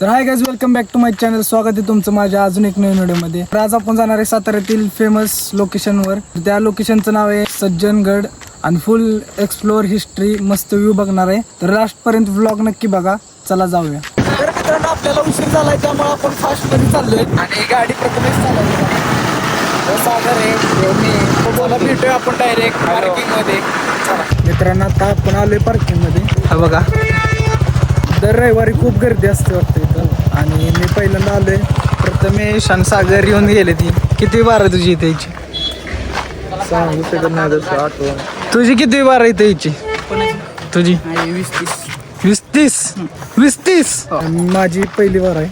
तर hi guys, welcome back to my channel. स्वागत आहे तुमचं माझ्या अजून एक नवीन व्हिडिओमध्ये. तर आज आपण जाणार आहे साताऱ्यातील फेमस लोकेशनवर. त्या लोकेशनचं नाव आहे सज्जनगड आणि फुल एक्सप्लोअर हिस्ट्री, मस्त व्ह्यू बघणार आहे. तर लास्टपर्यंत व्लॉग नक्की बघा. चला जाऊया. तर मित्रांनो, आपल्याला उशीर झालाय त्यामुळे आपण फास्टमध्ये चाललोय आणि गाडी प्रथमच चालवली. सागर आहे, बोला भेटूया आपण डायरेक्ट पार्किंगमध्ये. मित्रांनो, आता आपण आलोय पार्किंगमध्ये. हा बघा, दर रविवारी खूप गर्दी असते वाटतं इथं. आणि मी पहिल्यांदा आलोय. प्रथमेश आणि सागर येऊन गेले. ती किती बार आहे तुझी इथे यायची? तुझी किती बार इथे यायची? तुझी 20-30. माझी पहिली बार आहे.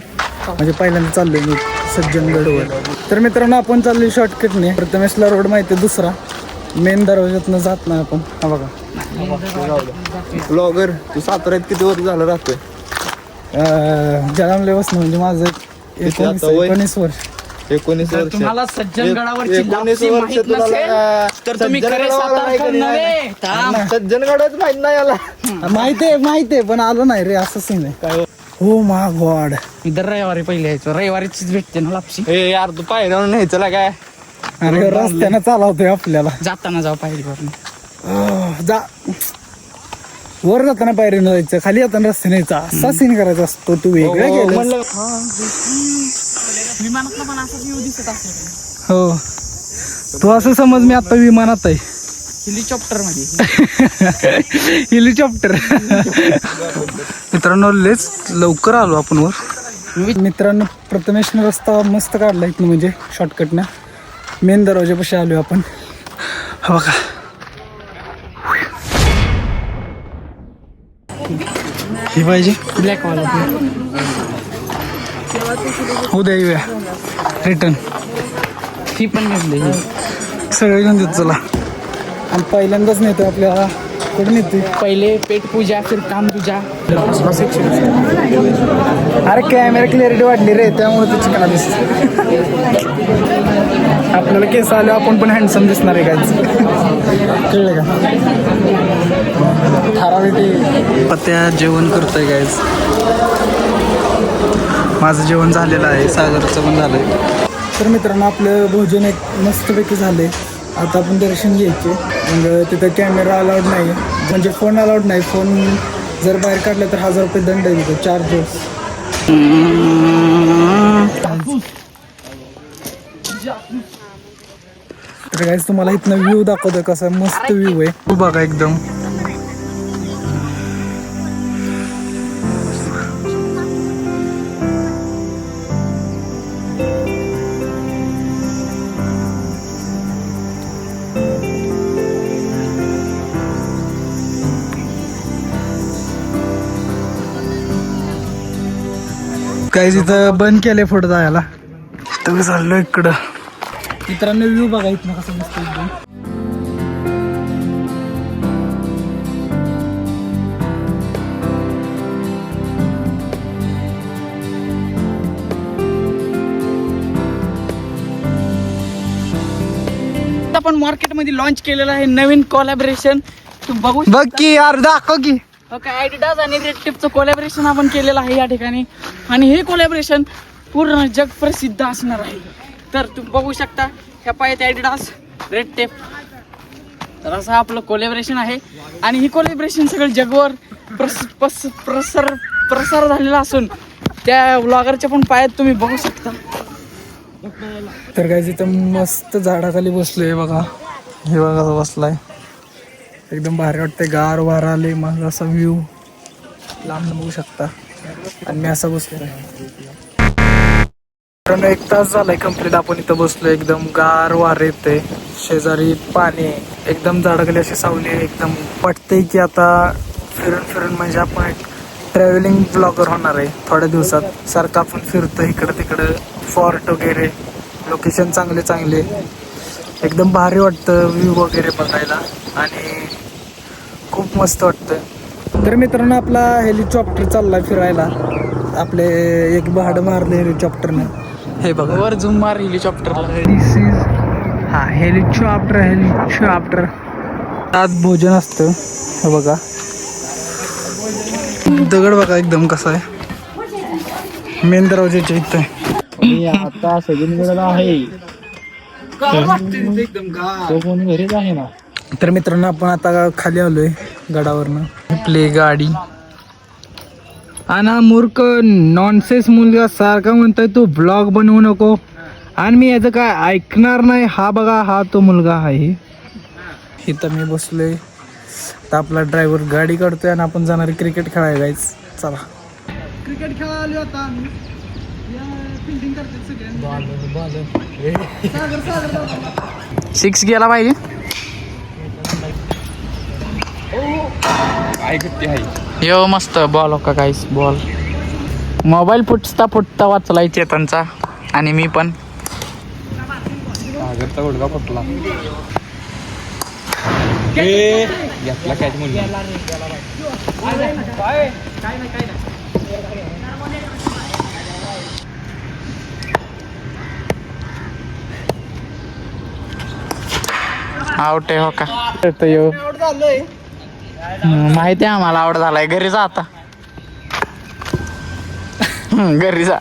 म्हणजे पहिल्यांदा चाललोय मी सज्जनगडवर. तर मित्रांनो, आपण चाललोय शॉर्टकटने. प्रथमेशला रोड माहिती आहे दुसरा, मेन दरवाज्यातनं जात नाही आपण. हा बघा, ब्लॉगर. तू साताऱ्यात किती वर्ष झालं राहतोय? जळमले बसणं म्हणजे माझं 19 वर्ष. 19 वर्ष. तुम्हाला सज्जनगडावरची 19 लापसी वर्ष माहित तुला नसेल तर तुम्ही खरे सातारकर नव्हे. सज्जनगडच माहित नाही याला. माहितीये पण आलो नाही रे, असं सीन आहे. काय हो मा गॉड. मी दर रविवारी पहिले यायचो. रविवारीचीच भेटते ना लापसी. हे यार, तू पायऱ्यावर न्यायचं ना काय? अरे रस्त्यानं चालवतोय आपल्याला. जाताना जाऊ पाहिजे. जा, वर जाताना पायरीनं जायचं, खाली जाताना रस्ते न्यायचा. असा सीन करायचा असतो. तू वेगळं केलं. म्हणलं विमानातला पण असाच व्ह्यू दिसत असेल. हो, तू असं समज मी आता विमानात आहे. हेलिकॉप्टर मध्ये. हेलिकॉप्टर. मित्रांनो, लेच लवकर आलो आपण वर. मित्रांनो, प्रथमेशने रस्ता मस्त काढला इथनं, म्हणजे शॉर्टकटनं. मेन दरवाजापाशी आलो आपण. हा बघा, ही पाहिजे ब्लॅक वाला. उद्या येऊया रिटर्न. ती पण घेतली. सगळे घेऊन देतो चला. आणि पहिल्यांदाच नेतो आपल्याला. कुठे नेते? पहिले पेट पूजा, फिर काम पूजा. अरे कॅमेरा क्लिअरिटी वाढली रे, त्यामुळे ते चिकना दिसत. आपल्याला केस आले, आपण पण हँडसम दिसणार आहे काहीच. कळलं का? थारावेटी पत्या जेवण करतोय गाईज. माझं जेवण झालेलं आहे, सागरचं पण झालंय. तर मित्रांनो, आपलं भोजन एक मस्तपैकी झालंय. आता आपण दर्शन घ्यायचे. मग तिथं कॅमेरा अलाउड नाही, म्हणजे फोन अलाउड नाही. फोन जर बाहेर काढला तर 1000 रुपये दंड आहे तिथं, चार्जेस. तर गाईज, तुम्हाला इथनं व्ह्यू दाखवतो कसा मस्त व्ह्यू आहे. खूप बघा एकदम. गाईज, इथं बंद केले फोटो जायला. तर चाललो इकडं. मित्रांनो, व्ह्यू बघा इथनं कसं मस्त एकदम. आपण मार्केटमध्ये लॉन्च केलेलं आहे नवीन कोलॅबरेशन. तुम्ही बघू बघ की यार, दाखव की. ॲडिडास आणि रेड टेपचं कोलॅबरेशन आपण केलेलं आहे या ठिकाणी. आणि हे कोलॅबरेशन पूर्ण जग प्रसिद्ध असणार आहे. तर तुम्ही बघू शकता, ह्या पायात ॲडिडास, रेड टेप. तर असं आपलं कोलॅबरेशन आहे. आणि ही कोलॅबरेशन सगळं जगभर प्रसार झालेला असून त्या व्लॉगरच्या पण पायात तुम्ही बघू शकता. तर काय, इथं मस्त झाडाखाली बसलोय बघा. हे बघा बसलाय, एकदम भारी वाटतंय. गार वारा आले, माझा असा व्ह्यू लांब बघू शकता. आणि मी असा बसलोय. कारण 1 तास झालाय कंप्लीट आपण इथं बसलोय. एकदम गार वार येते, शेजारी पाणी, एकदम झाडाखाली अशी सावली. एकदम वाटतंय की आता फिरून म्हणजे आपण एक ट्रॅव्हलिंग ब्लॉगर होणार आहे थोड्या दिवसात. सारखं आपण फिरतो इकडं तिकडं, फॉर्ट वगैरे, लोकेशन चांगले एकदम भारी वाटतं व्ह्यू वगैरे बघायला. आणि खूप मस्त वाटतं. तर मित्रांनो, आपला हेलिकॉप्टर चाललाय फिरायला. आपले एक भाडं मारले हेलिकॉप्टरने. हे बघा, वर झूम मार हेलिकॉप्टरला. दिस इज हेलिकॉप्टर. आज भोजन असतं. हे बघा दगड बघा एकदम कसा आहे. मेन दरवाजाच्या इथं आहे. आता सज्जनगडला आहे तो कोण घरीच आहे ना. तर मित्रांनो आपण आता खाली आलोय गडावरनं. आपली गाडी आणि हा मूर्ख नॉनसेन्स मुलगा सारखा म्हणतोय तू ब्लॉग बनवू नको आणि मी याचं काय ऐकणार नाही. हा बघा हा तो मुलगा आहे. इथं मी बसलोय तर आपला ड्रायव्हर गाडी काढतोय आणि आपण जाणार क्रिकेट खेळायला जायचं. चला क्रिकेट खेळायला आलो आता आम्ही. फिल्डिंग करतात सगळे. 6 गेला पाहिजे. यो मस्त बॉल हो का काहीच बॉल. मोबाईल फुटता वाचलाय चेतनचा आणि मी पण. सागरचा गुडघा फुटला. घेतला कॅच मुली. आउट आहे हो का. माहिती आहे आम्हाला आउट झालाय. घरी जा आता. घरी जा.